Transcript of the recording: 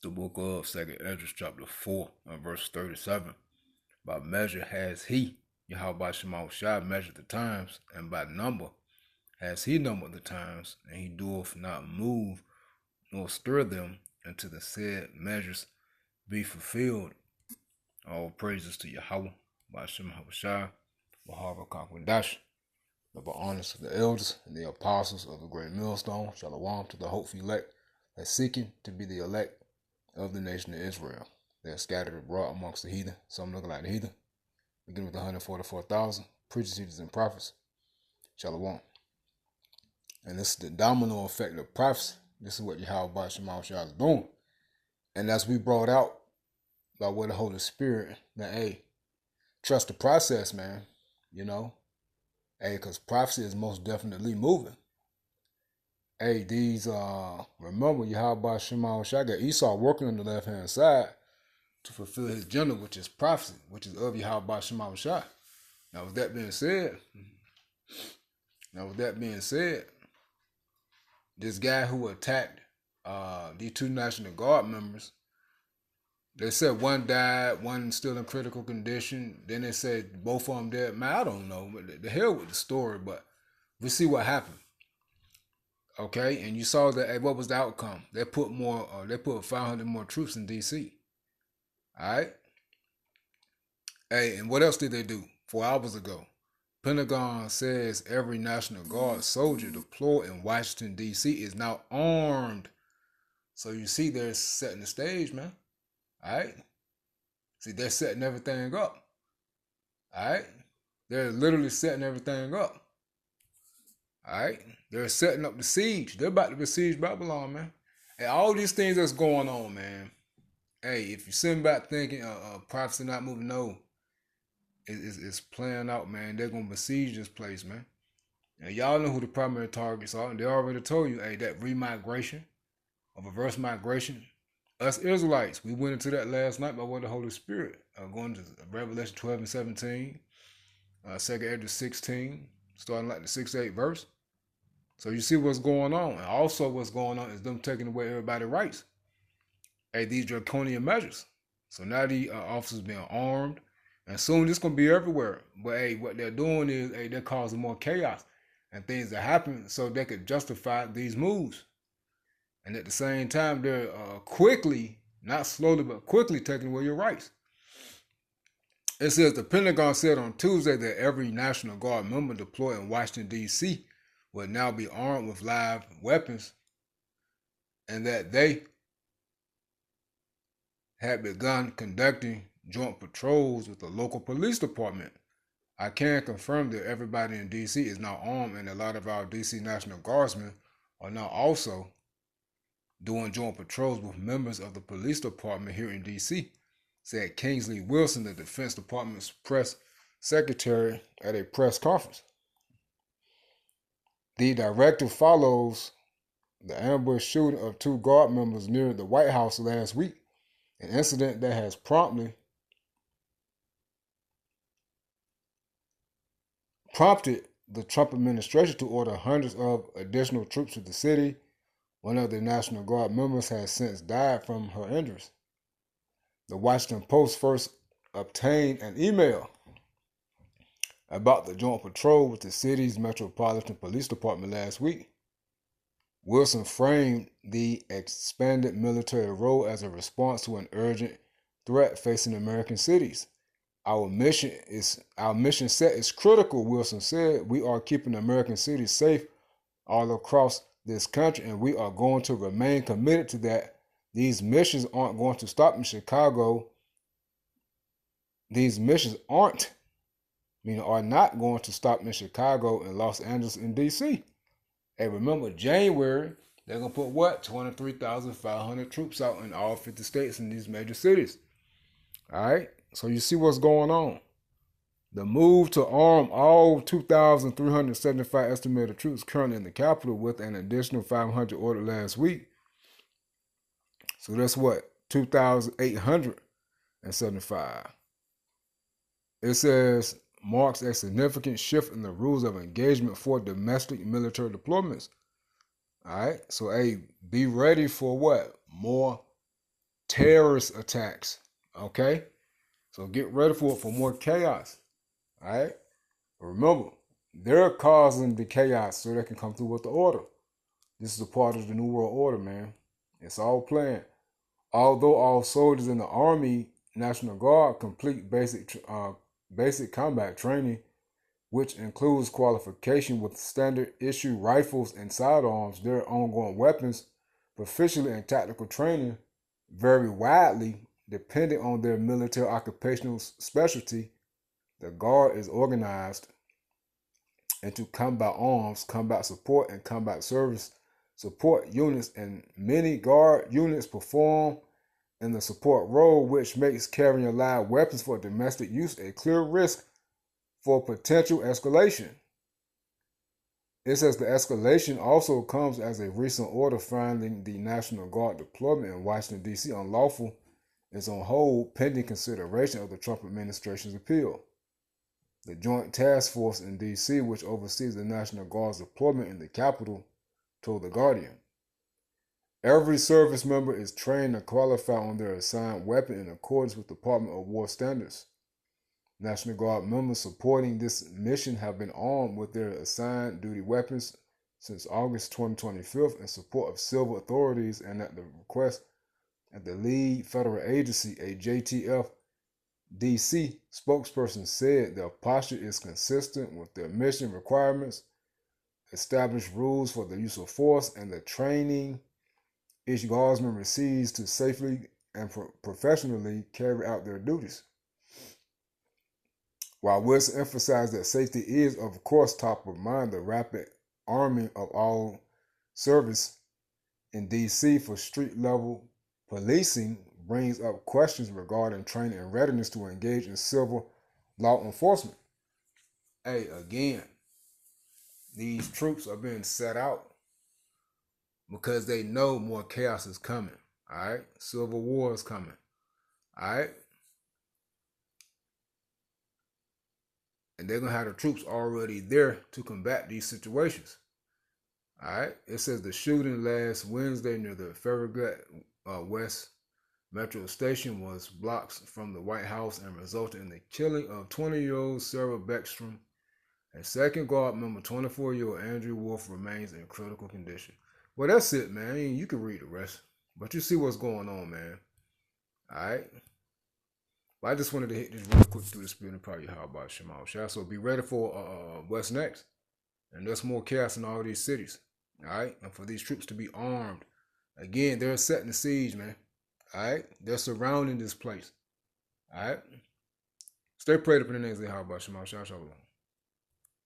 The book of 2nd Ezra chapter 4 and verse 37. By measure has he, Yahweh Shema Shai, measured the times, and by number has he numbered the times, and he doeth not move nor stir them until the said measures be fulfilled. All praises to Yahweh, by Shema Shai, Bahava Kakwadash. The honors of the elders and the apostles of the great millstone. Shalom to the hopeful elect that seeking to be the elect of the nation of Israel. They are scattered abroad amongst the heathen, some looking like the heathen, beginning with 144,000 preachers, teachers, and prophets. Shalom. And this is the domino effect of prophecy. This is what Yahweh Shema Shai is doing. And as we brought out by way of the Holy Spirit, that, hey, trust the process, man. You know, hey, because prophecy is most definitely moving. Hey, remember Yahweh Shema Shai got Esau working on the left-hand side to fulfill his agenda, which is prophecy, which is of Yahweh Shema Shai. Now, with that being said, this guy who attacked these two National Guard members, they said one died, one still in critical condition. Then they said both of them dead. Man, I don't know. The hell with the story, but we see what happened. Okay, and you saw that. Hey, what was the outcome? They put 500 more troops in D.C. All right. Hey, and what else did they do? 4 hours ago, Pentagon says every National Guard soldier deployed in Washington, D.C. is now armed. So you see, they're setting the stage, man. All right. See, they're setting everything up. All right. They're literally setting everything up. All right. They're setting up the siege. They're about to besiege Babylon, man. And all these things that's going on, man. Hey, if you're sitting back thinking prophecy not moving, no. It's playing out, man. They're going to besiege this place, man. And y'all know who the primary targets are. And they already told you, hey, that remigration or reverse migration. Us Israelites, we went into that last night by way of the Holy Spirit. Going to Revelation 12 and 17. 2nd Ezra 16. Starting like the 6th, 8th verse. So you see what's going on. And also what's going on is them taking away everybody's rights. Hey, these draconian measures. So now the officers being armed. And soon this going to be everywhere. But hey, what they're doing is, hey, they're causing more chaos and things that happen so they could justify these moves. And at the same time, they're quickly, not slowly, but quickly taking away your rights. It says the Pentagon said on Tuesday that every National Guard member deployed in Washington, D.C. will now be armed with live weapons and that they had begun conducting joint patrols with the local police department. I can confirm that everybody in D.C. is now armed, and a lot of our D.C. National Guardsmen are now also doing joint patrols with members of the police department here in D.C., said Kingsley Wilson, the Defense Department's press secretary, at a press conference. The directive follows the ambush shooting of 2 guard members near the White House last week, an incident that has prompted the Trump administration to order hundreds of additional troops to the city. One of the National Guard members has since died from her injuries. The Washington Post first obtained an email about the joint patrol with the city's Metropolitan Police Department last week. Wilson framed the expanded military role as a response to an urgent threat facing American cities. Our mission set is critical, Wilson said. We are keeping American cities safe all across this country, and we are going to remain committed to that. These missions aren't going to stop in Chicago. These missions are not going to stop in Chicago and Los Angeles and D.C. Hey, remember, January, they're going to put what? 23,500 troops out in all 50 states in these major cities. All right? So you see what's going on. The move to arm all 2,375 estimated troops currently in the capital with an additional 500 ordered last week. So that's what? 2,875. It says marks a significant shift in the rules of engagement for domestic military deployments. All right. So, hey, be ready for what? More terrorist attacks. Okay? So get ready for more chaos. All right? Remember, they're causing the chaos so they can come through with the order. This is a part of the New World Order, man. It's all planned. Although all soldiers in the Army National Guard complete basic combat training, which includes qualification with standard issue rifles and sidearms, their ongoing weapons, proficiency and tactical training vary widely depending on their military occupational specialty. The Guard is organized into combat arms, combat support, and combat service support units, and many Guard units perform in the support role, which makes carrying live weapons for domestic use a clear risk for potential escalation. It says the escalation also comes as a recent order finding the National Guard deployment in Washington, D.C. unlawful is on hold pending consideration of the Trump administration's appeal. The Joint Task Force in D.C., which oversees the National Guard's deployment in the Capitol, told The Guardian. Every service member is trained and qualified on their assigned weapon in accordance with Department of War standards. National Guard members supporting this mission have been armed with their assigned duty weapons since August 2025 in support of civil authorities and at the request of the lead federal agency, a JTF DC spokesperson said their posture is consistent with their mission requirements, established rules for the use of force, and the training each guardsman receives to safely and professionally carry out their duties. While Wilson emphasized that safety is, of course, top of mind, the rapid arming of all service in D.C. for street-level policing brings up questions regarding training and readiness to engage in civil law enforcement. Hey, again, these troops are being set out because they know more chaos is coming. All right, civil war is coming. All right, and they're gonna have the troops already there to combat these situations. All right, it says the shooting last Wednesday near the Farragut West Metro Station was blocks from the White House and resulted in the killing of 20-year-old Sarah Beckstrom. A second guard member, 24-year-old Andrew Wolf, remains in critical condition. Well, that's it, man. I mean, you can read the rest, but you see what's going on, man. All right. But I just wanted to hit this real quick through the spirit and probably how about Shamal Shah. So be ready for what's next. And there's more chaos in all these cities. All right. And for these troops to be armed. Again, they're setting the siege, man. All right. They're surrounding this place. All right. Stay prayed up in the names of how about Shamal Shah. Shalom.